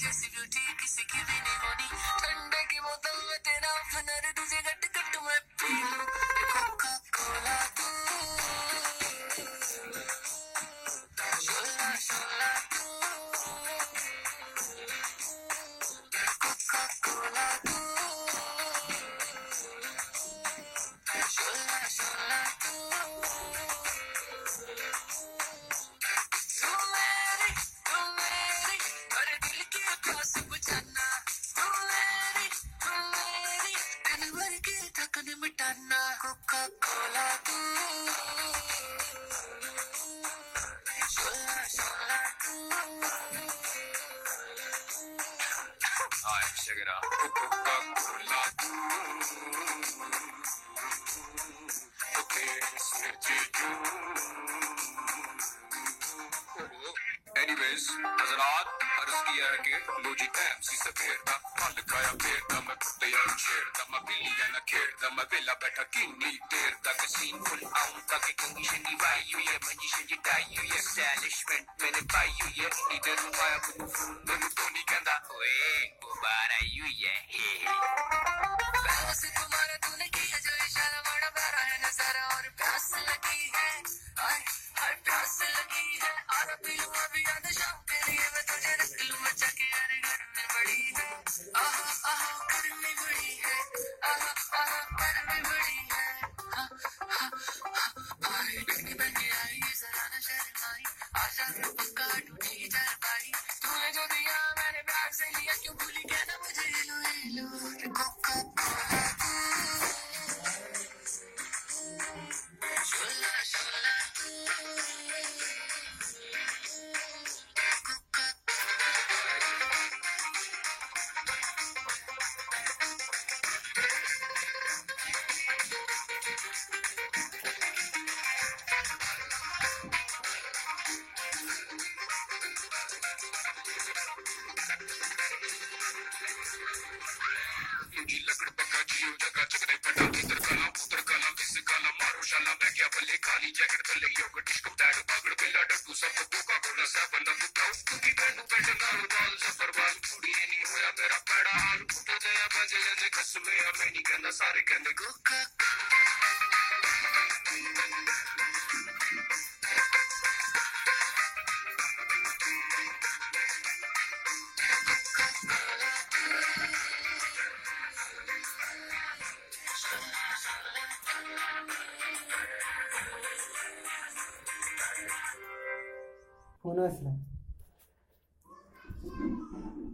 जैसी ब्यूटी किसी की भी नहीं होनी, ठंडे की बोतल में तेरा अपना तुझे गट गट मैं पी लूं, कोका कोला तू, शोला शोला तू, कोका कोला तू, शोला शोला तू, तू मेरी और दिल की प्यास बुझाना, तू मेरी दिन भर की थकन मिटाना, कोका कोला तू, शोला शोला तू। Alright, check it out. Coca-Cola तू, okay, switch it you. Anyways, हज़रात अर्ज़ किया है कि लो जी MC से फेरदा, फल खाया फेरदा, मैं कुत्तिया छेड़दा, मैं बिल्लियां ना खेड़दा, मैं वेला बैठा किन्नी देर तक सीन फुल आऊं तक कंडीशन दी वाई हुई है, मजीशन जी डाई हुई है, स्टाइलिशमेंट मैंने पाई हुई है, इधर हूँ आया बुनु फूल मैंने तो नहीं कहता, ओए मुबारक आई हुई है, हे पहले से तुम्हारा तूने किया जो इशारा बड़ा प्यारा है नजारा और प्यास लगी है, हाय हाय प्यास लगी है, और पी लूं अभी याद शाम के लिए मैं तुझे रख लूं बचा के, यार गर्मी बड़ी है, आहा आहा गर्मी बड़ी है, आहा आहा गर्मी बड़ी है, हा हा हाय बिगनी बन आई जरा न शर्माई, आशा से पक्का टूटी चार पाई, तूने जो दिया मैंने प्यार से लिया, क्यों भूली कहना मुझे हेलो हेलो, कोका कोला तू, शोला शोला तू, कोका जी लकड़ पका जियो जगह चकरे पटा इधर काला उधर काला किस काला मारो शाला मैं क्या भले काली जैकेट तले योगा डिस्को टैग पगड़ बिल्ला डट्टू सब कोका कोला सा बंदा फुटाओ की बैंड बैंड नाल बाल सफर बाल कुड़ी नहीं होया मेरा पैड़ा हाल उठ गया बजे ने कसमे मैं नहीं कहना सारे कहंदे कोका फोन असला